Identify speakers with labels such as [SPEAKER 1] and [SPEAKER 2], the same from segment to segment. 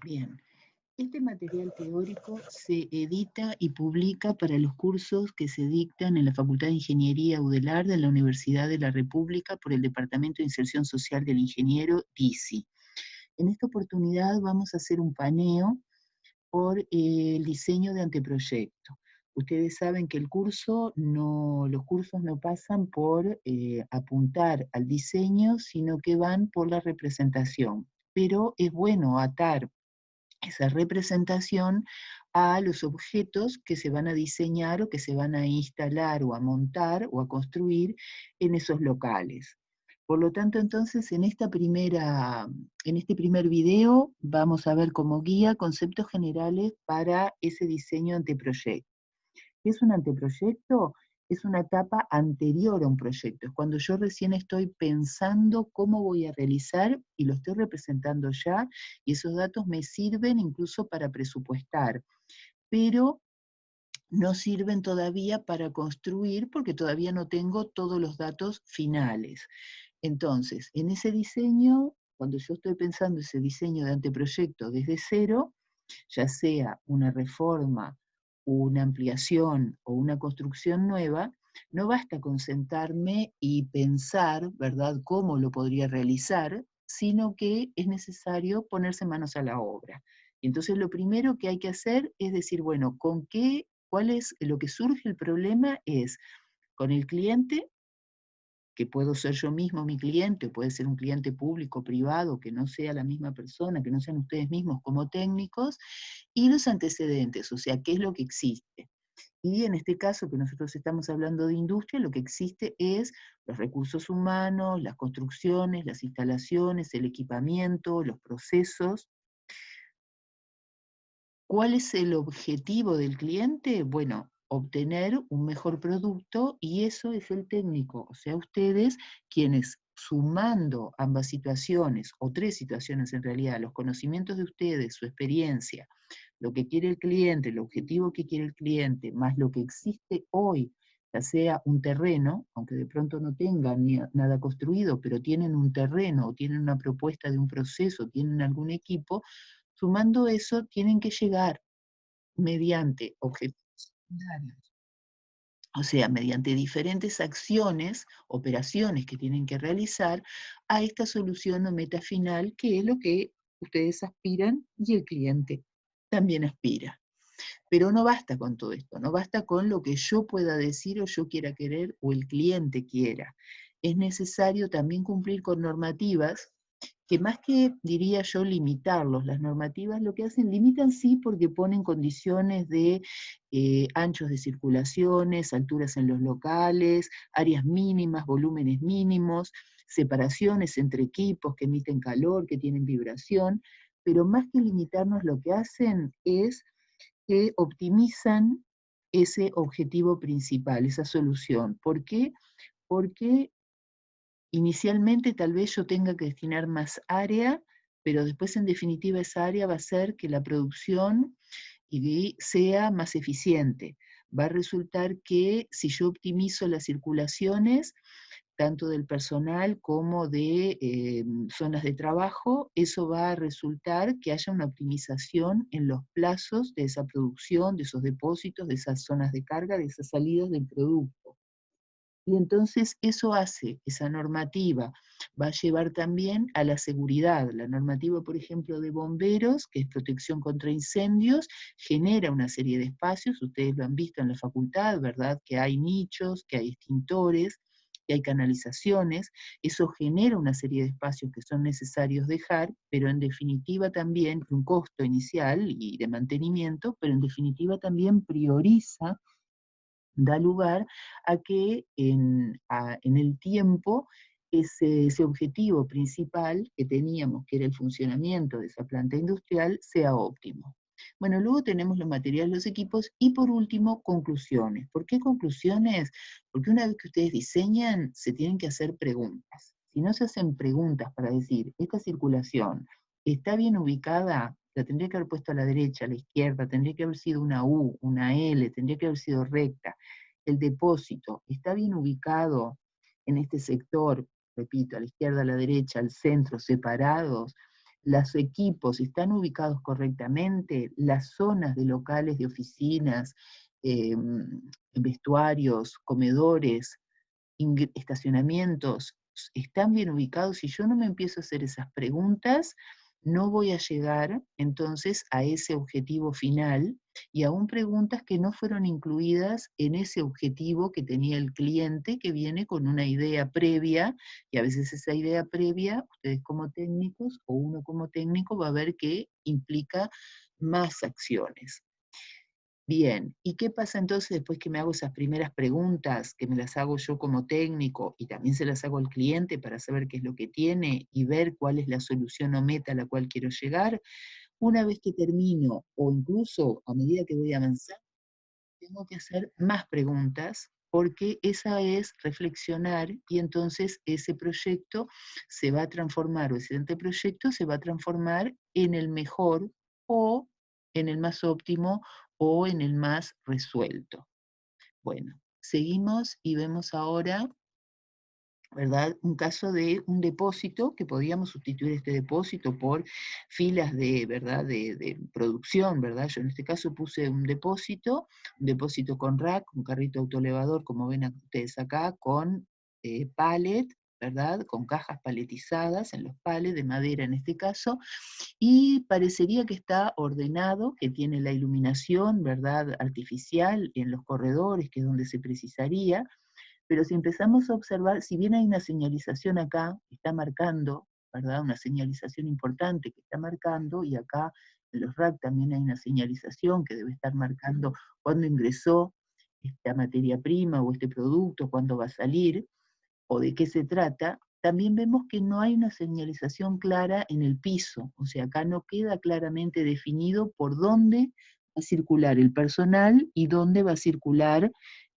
[SPEAKER 1] Bien, este material teórico se edita y publica para los cursos que se dictan en la Facultad de Ingeniería UDELAR de la Universidad de la República por el Departamento de Inserción Social del Ingeniero, DICI. En esta oportunidad vamos a hacer un paneo por el diseño de anteproyecto. Ustedes saben que los cursos no pasan por apuntar al diseño, sino que van por la representación. Pero es bueno atar esa representación a los objetos que se van a diseñar o que se van a instalar o a montar o a construir en esos locales. Por lo tanto, entonces, en este primer video vamos a ver como guía conceptos generales para ese diseño anteproyecto. ¿Qué es un anteproyecto? Es una etapa anterior a un proyecto. Es cuando yo recién estoy pensando cómo voy a realizar y lo estoy representando ya, y esos datos me sirven incluso para presupuestar, pero no sirven todavía para construir porque todavía no tengo todos los datos finales. Entonces, en ese diseño, cuando yo estoy pensando ese diseño de anteproyecto desde cero, ya sea una reforma, una ampliación o una construcción nueva, no basta con sentarme y pensar, ¿verdad?, cómo lo podría realizar, sino que es necesario ponerse manos a la obra. Y entonces lo primero que hay que hacer es decir, bueno, ¿cuál es lo que surge el problema? Es con el cliente, que puedo ser yo mismo mi cliente, o puede ser un cliente público, privado, que no sea la misma persona, que no sean ustedes mismos como técnicos, y los antecedentes, o sea, qué es lo que existe. Y en este caso que nosotros estamos hablando de industria, lo que existe es los recursos humanos, las construcciones, las instalaciones, el equipamiento, los procesos. ¿Cuál es el objetivo del cliente? Bueno, obtener un mejor producto, y eso es el técnico, o sea, ustedes quienes, sumando ambas situaciones, o tres situaciones en realidad, los conocimientos de ustedes, su experiencia, lo que quiere el cliente, el objetivo que quiere el cliente, más lo que existe hoy, ya sea un terreno, aunque de pronto no tengan nada construido, pero tienen un terreno, o tienen una propuesta de un proceso, tienen algún equipo, sumando eso tienen que llegar mediante objetivos secundarios, o sea, mediante diferentes acciones, operaciones que tienen que realizar, a esta solución o meta final, que es lo que ustedes aspiran y el cliente también aspira. Pero no basta con todo esto, no basta con lo que yo pueda decir o yo quiera querer o el cliente quiera. Es necesario también cumplir con normativas que, más que, diría yo, limitarlos, las normativas lo que hacen, limitan sí porque ponen condiciones de anchos de circulaciones, alturas en los locales, áreas mínimas, volúmenes mínimos, separaciones entre equipos que emiten calor, que tienen vibración, pero más que limitarnos lo que hacen es que optimizan ese objetivo principal, esa solución. ¿Por qué? Porque inicialmente tal vez yo tenga que destinar más área, pero después en definitiva esa área va a hacer que la producción sea más eficiente. Va a resultar que si yo optimizo las circulaciones, tanto del personal como de zonas de trabajo, eso va a resultar que haya una optimización en los plazos de esa producción, de esos depósitos, de esas zonas de carga, de esas salidas del producto. Y entonces eso hace, esa normativa va a llevar también a la seguridad. La normativa, por ejemplo, de bomberos, que es protección contra incendios, genera una serie de espacios, ustedes lo han visto en la facultad, ¿verdad? Que hay nichos, que hay extintores, que hay canalizaciones, eso genera una serie de espacios que son necesarios dejar, pero en definitiva también un costo inicial y de mantenimiento, pero en definitiva también prioriza, da lugar a que en el tiempo ese objetivo principal que teníamos, que era el funcionamiento de esa planta industrial, sea óptimo. Bueno, luego tenemos los materiales, los equipos y por último, conclusiones. ¿Por qué conclusiones? Porque una vez que ustedes diseñan, se tienen que hacer preguntas. Si no se hacen preguntas para decir, esta circulación está bien ubicada, la tendría que haber puesto a la derecha, a la izquierda, tendría que haber sido una U, una L, tendría que haber sido recta. El depósito está bien ubicado en este sector, repito, a la izquierda, a la derecha, al centro, separados. los equipos están ubicados correctamente, las zonas de locales de oficinas, vestuarios, comedores, estacionamientos, están bien ubicados. Si yo no me empiezo a hacer esas preguntas, no voy a llegar entonces a ese objetivo final, y aún preguntas que no fueron incluidas en ese objetivo que tenía el cliente, que viene con una idea previa, y a veces esa idea previa, ustedes como técnicos o uno como técnico va a ver que implica más acciones. Bien, ¿y qué pasa entonces después que me hago esas primeras preguntas, que me las hago yo como técnico y también se las hago al cliente para saber qué es lo que tiene y ver cuál es la solución o meta a la cual quiero llegar? Una vez que termino, o incluso a medida que voy avanzando, tengo que hacer más preguntas, porque esa es reflexionar, y entonces ese proyecto se va a transformar, o ese anteproyecto se va a transformar en el mejor, o en el más óptimo, o en el más resuelto. Bueno, seguimos y vemos ahora, ¿verdad? Un caso de un depósito, que podíamos sustituir este depósito por filas de, ¿verdad? De producción, ¿verdad? Yo en este caso puse un depósito con rack, un carrito autoelevador, como ven ustedes acá, con pallet, ¿verdad? Con cajas paletizadas en los pallets, de madera en este caso, y parecería que está ordenado, que tiene la iluminación, ¿verdad? Artificial en los corredores, que es donde se precisaría. Pero si empezamos a observar, si bien hay una señalización acá, que está marcando, ¿verdad? Una señalización importante que está marcando, y acá en los rack también hay una señalización que debe estar marcando cuándo ingresó esta materia prima o este producto, cuándo va a salir, o de qué se trata. También vemos que no hay una señalización clara en el piso, o sea, acá no queda claramente definido por dónde va a circular el personal y dónde va a circular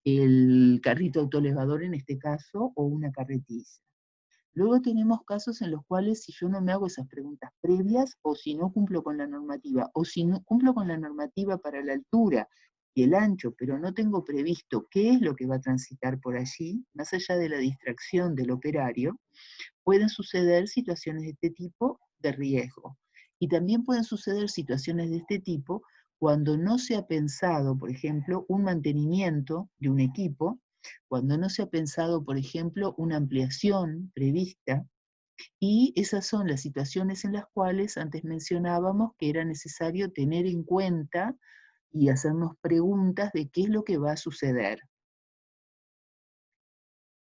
[SPEAKER 1] el carrito autoelevador en este caso, o una carretiza. Luego tenemos casos en los cuales, si yo no me hago esas preguntas previas, o si no cumplo con la normativa, o si no cumplo con la normativa para la altura y el ancho, pero no tengo previsto qué es lo que va a transitar por allí, más allá de la distracción del operario, pueden suceder situaciones de este tipo de riesgo. Y también pueden suceder situaciones de este tipo cuando no se ha pensado, por ejemplo, un mantenimiento de un equipo, cuando no se ha pensado, por ejemplo, una ampliación prevista, y esas son las situaciones en las cuales antes mencionábamos que era necesario tener en cuenta y hacernos preguntas de qué es lo que va a suceder.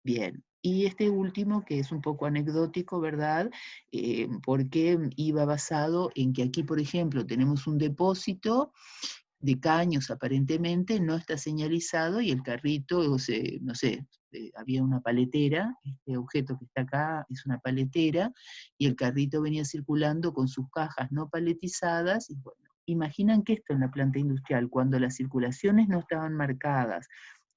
[SPEAKER 1] Bien, y este último, que es un poco anecdótico, ¿verdad? Porque iba basado en que aquí, por ejemplo, tenemos un depósito de caños, aparentemente no está señalizado, y el carrito, o no sé, había una paletera, este objeto que está acá es una paletera, y el carrito venía circulando con sus cajas no paletizadas, y bueno, imaginan que esto en la planta industrial, cuando las circulaciones no estaban marcadas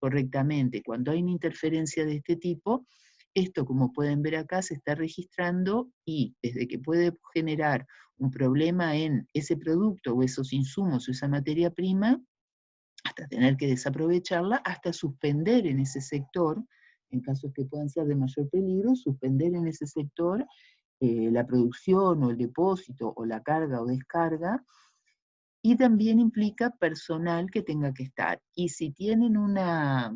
[SPEAKER 1] correctamente, cuando hay una interferencia de este tipo, esto, como pueden ver acá, se está registrando, y desde que puede generar un problema en ese producto o esos insumos o esa materia prima, hasta tener que desaprovecharla, hasta suspender en ese sector, en casos que puedan ser de mayor peligro, suspender en ese sector la producción o el depósito o la carga o descarga. Y también implica personal que tenga que estar. Y si tienen una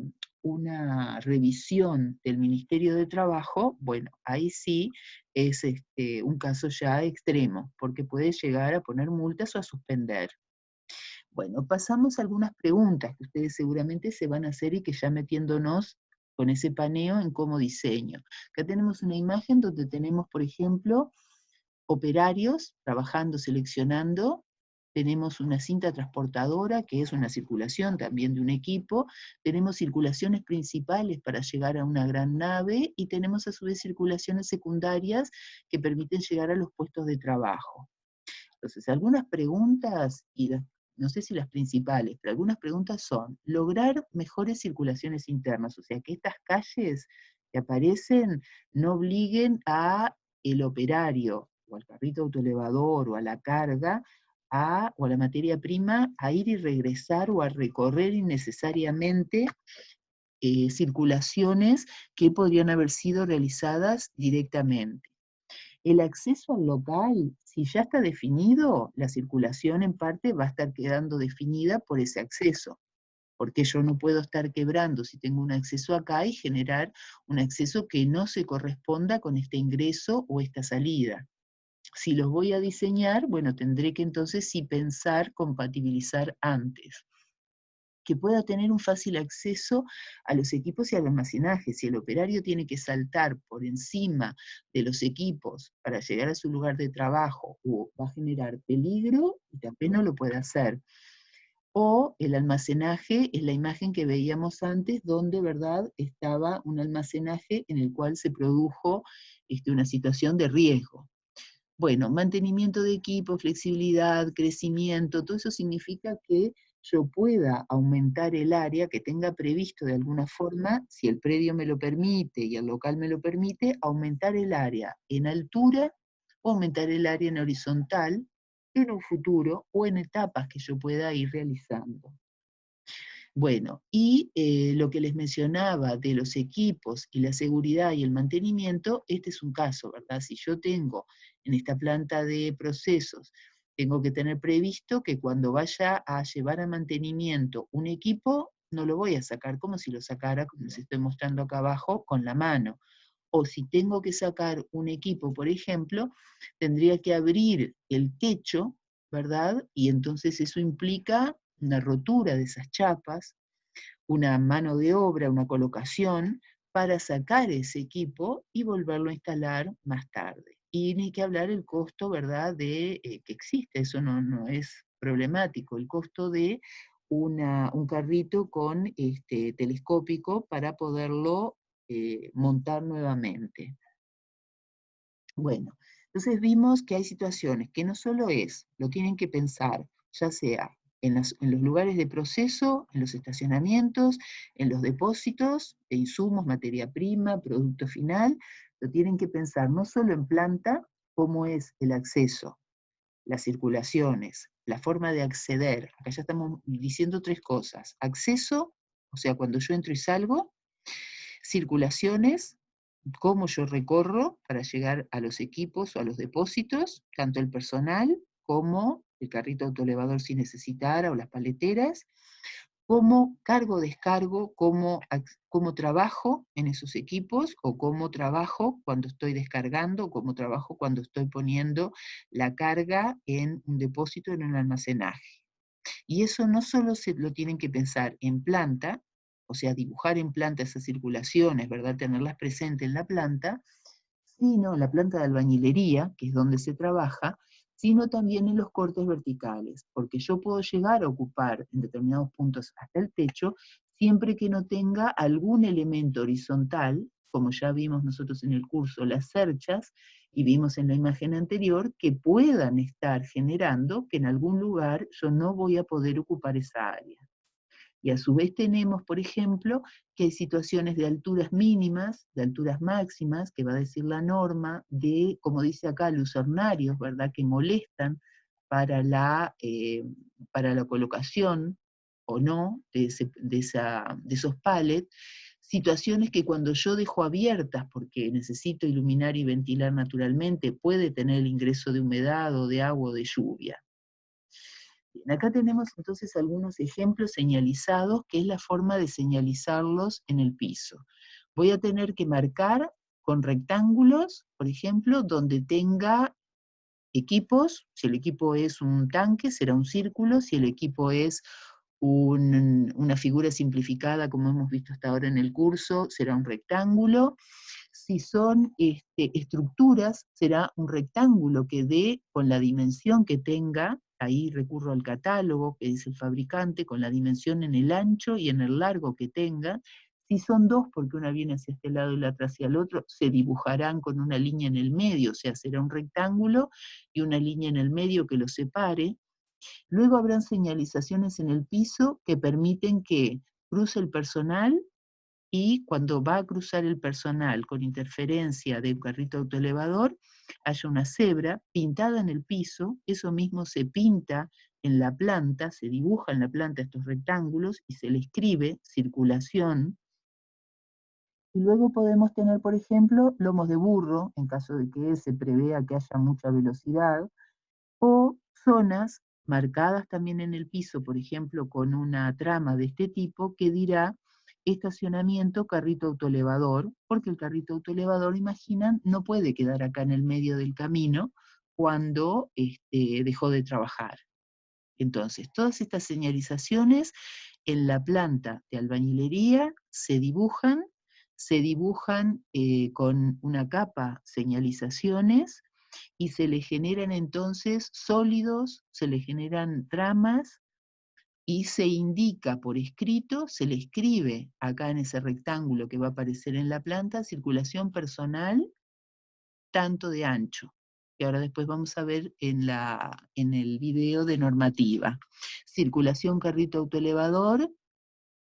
[SPEAKER 1] revisión del Ministerio de Trabajo, bueno, ahí sí es un caso ya extremo, porque puede llegar a poner multas o a suspender. Bueno, pasamos a algunas preguntas que ustedes seguramente se van a hacer, y que ya metiéndonos con ese paneo en cómo diseño. Acá tenemos una imagen donde tenemos, por ejemplo, operarios trabajando, seleccionando. Tenemos una cinta transportadora, que es una circulación también de un equipo. Tenemos circulaciones principales para llegar a una gran nave, y tenemos a su vez circulaciones secundarias que permiten llegar a los puestos de trabajo. Entonces, algunas preguntas, no sé si las principales, pero algunas preguntas son: lograr mejores circulaciones internas, o sea, que estas calles que aparecen no obliguen a el operario, o al carrito autoelevador, o a la carga, o a la materia prima, a ir y regresar, o a recorrer innecesariamente circulaciones que podrían haber sido realizadas directamente. El acceso al local, si ya está definido, la circulación en parte va a estar quedando definida por ese acceso, porque yo no puedo estar quebrando si tengo un acceso acá y generar un acceso que no se corresponda con este ingreso o esta salida. Si los voy a diseñar, bueno, tendré que entonces sí pensar, compatibilizar antes. Que pueda tener un fácil acceso a los equipos y al almacenaje. Si el operario tiene que saltar por encima de los equipos para llegar a su lugar de trabajo, o va a generar peligro, y también no lo puede hacer. O el almacenaje es la imagen que veíamos antes, donde, ¿verdad?, estaba un almacenaje en el cual se produjo una situación de riesgo. Bueno, mantenimiento de equipo, flexibilidad, crecimiento, todo eso significa que yo pueda aumentar el área, que tenga previsto de alguna forma, si el predio me lo permite y el local me lo permite, aumentar el área en altura o aumentar el área en horizontal en un futuro o en etapas que yo pueda ir realizando. Bueno, y lo que les mencionaba de los equipos y la seguridad y el mantenimiento, este es un caso, ¿verdad? Si yo tengo en esta planta de procesos, tengo que tener previsto que cuando vaya a llevar a mantenimiento un equipo, no lo voy a sacar como si lo sacara, como les estoy mostrando acá abajo, con la mano. O si tengo que sacar un equipo, por ejemplo, tendría que abrir el techo, ¿verdad? Y entonces eso implica una rotura de esas chapas, una mano de obra, una colocación, para sacar ese equipo y volverlo a instalar más tarde. Y ni que hablar el costo, ¿verdad?, de que existe, eso no es problemático, el costo de un carrito con telescópico para poderlo montar nuevamente. Bueno, entonces vimos que hay situaciones que no solo lo tienen que pensar, ya sea en los lugares de proceso, en los estacionamientos, en los depósitos de insumos, materia prima, producto final, lo tienen que pensar no solo en planta, cómo es el acceso, las circulaciones, la forma de acceder. Acá ya estamos diciendo tres cosas: acceso, o sea, cuando yo entro y salgo; circulaciones, cómo yo recorro para llegar a los equipos o a los depósitos, tanto el personal como el carrito autoelevador si necesitara, o las paleteras; cómo cargo, descargo, cómo trabajo en esos equipos, o cómo trabajo cuando estoy descargando, o cómo trabajo cuando estoy poniendo la carga en un depósito, en un almacenaje. Y eso no solo se lo tienen que pensar en planta, o sea, dibujar en planta esas circulaciones, ¿verdad?, tenerlas presentes en la planta, sino en la planta de albañilería, que es donde se trabaja, sino también en los cortes verticales, porque yo puedo llegar a ocupar en determinados puntos hasta el techo, siempre que no tenga algún elemento horizontal, como ya vimos nosotros en el curso, las cerchas, y vimos en la imagen anterior, que puedan estar generando que en algún lugar yo no voy a poder ocupar esa área. Y a su vez tenemos, por ejemplo, que hay situaciones de alturas mínimas, de alturas máximas, que va a decir la norma, de, como dice acá, lucernarios, ¿verdad?, que molestan para la colocación o no de esos pallets, situaciones que cuando yo dejo abiertas, porque necesito iluminar y ventilar naturalmente, puede tener el ingreso de humedad o de agua o de lluvia. Bien, acá tenemos entonces algunos ejemplos señalizados, que es la forma de señalizarlos en el piso. Voy a tener que marcar con rectángulos, por ejemplo, donde tenga equipos. Si el equipo es un tanque, será un círculo; si el equipo es una figura simplificada, como hemos visto hasta ahora en el curso, será un rectángulo. Si son estructuras, será un rectángulo que dé con la dimensión que tenga. Ahí recurro al catálogo que dice el fabricante, con la dimensión en el ancho y en el largo que tenga. Si son dos, porque una viene hacia este lado y la otra hacia el otro, se dibujarán con una línea en el medio, o sea, será un rectángulo y una línea en el medio que los separe. Luego habrán señalizaciones en el piso que permiten que cruce el personal, y cuando va a cruzar el personal con interferencia de un carrito autoelevador, haya una cebra pintada en el piso. Eso mismo se pinta en la planta, se dibuja en la planta estos rectángulos y se le escribe circulación Y luego podemos tener, por ejemplo, lomos de burro, en caso de que se prevea que haya mucha velocidad, o zonas marcadas también en el piso, por ejemplo, con una trama de este tipo que dirá estacionamiento carrito autoelevador, porque el carrito autoelevador, imaginan, no puede quedar acá en el medio del camino cuando dejó de trabajar. Entonces, todas estas señalizaciones en la planta de albañilería se dibujan con una capa señalizaciones y se le generan entonces sólidos, se le generan tramas y se indica por escrito, se le escribe acá en ese rectángulo que va a aparecer en la planta, circulación personal tanto de ancho. Y ahora después vamos a ver en el video de normativa. Circulación carrito autoelevador,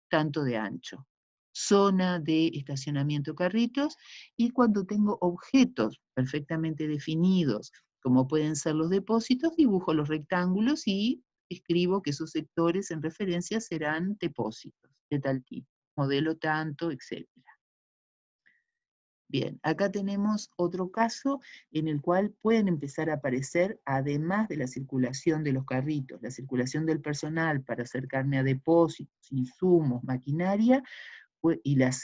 [SPEAKER 1] tanto de ancho. Zona de estacionamiento carritos, y cuando tengo objetos perfectamente definidos, como pueden ser los depósitos, dibujo los rectángulos y escribo que esos sectores en referencia serán depósitos de tal tipo, modelo tanto, etc. Bien, acá tenemos otro caso en el cual pueden empezar a aparecer, además de la circulación de los carritos, la circulación del personal para acercarme a depósitos, insumos, maquinaria, y las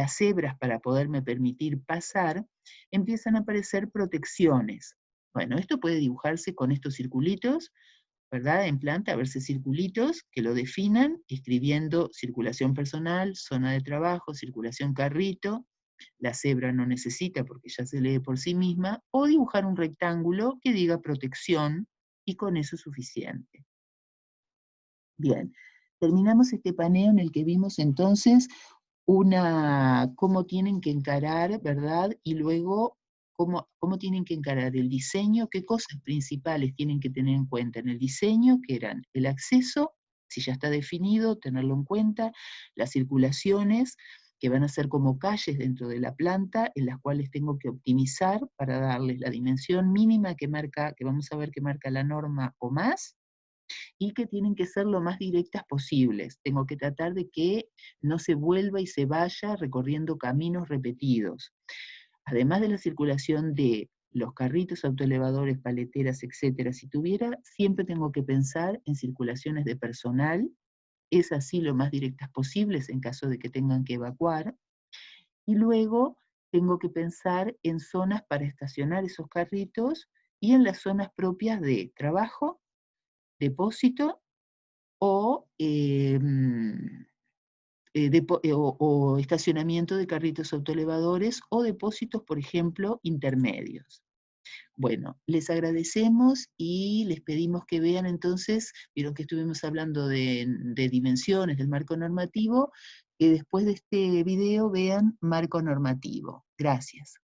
[SPEAKER 1] cebras para poderme permitir pasar, empiezan a aparecer protecciones. Bueno, esto puede dibujarse con estos circulitos, ¿verdad? En planta, a verse circulitos que lo definan, escribiendo circulación personal, zona de trabajo, circulación carrito, la cebra no necesita porque ya se lee por sí misma, o dibujar un rectángulo que diga protección, y con eso es suficiente. Bien, terminamos este paneo en el que vimos entonces cómo tienen que encarar, ¿verdad? Y luego cómo tienen que encarar el diseño, qué cosas principales tienen que tener en cuenta en el diseño, que eran el acceso, si ya está definido, tenerlo en cuenta, las circulaciones, que van a ser como calles dentro de la planta, en las cuales tengo que optimizar para darles la dimensión mínima que vamos a ver que marca la norma o más, y que tienen que ser lo más directas posibles. Tengo que tratar de que no se vuelva y se vaya recorriendo caminos repetidos. Además de la circulación de los carritos, autoelevadores, paleteras, etcétera, si tuviera, siempre tengo que pensar en circulaciones de personal, es así lo más directas posibles en caso de que tengan que evacuar, y luego tengo que pensar en zonas para estacionar esos carritos y en las zonas propias de trabajo, depósito o, o estacionamiento de carritos autoelevadores o depósitos, por ejemplo, intermedios. Bueno, les agradecemos y les pedimos que vean entonces, vieron que estuvimos hablando de dimensiones del marco normativo, que después de este video vean marco normativo. Gracias.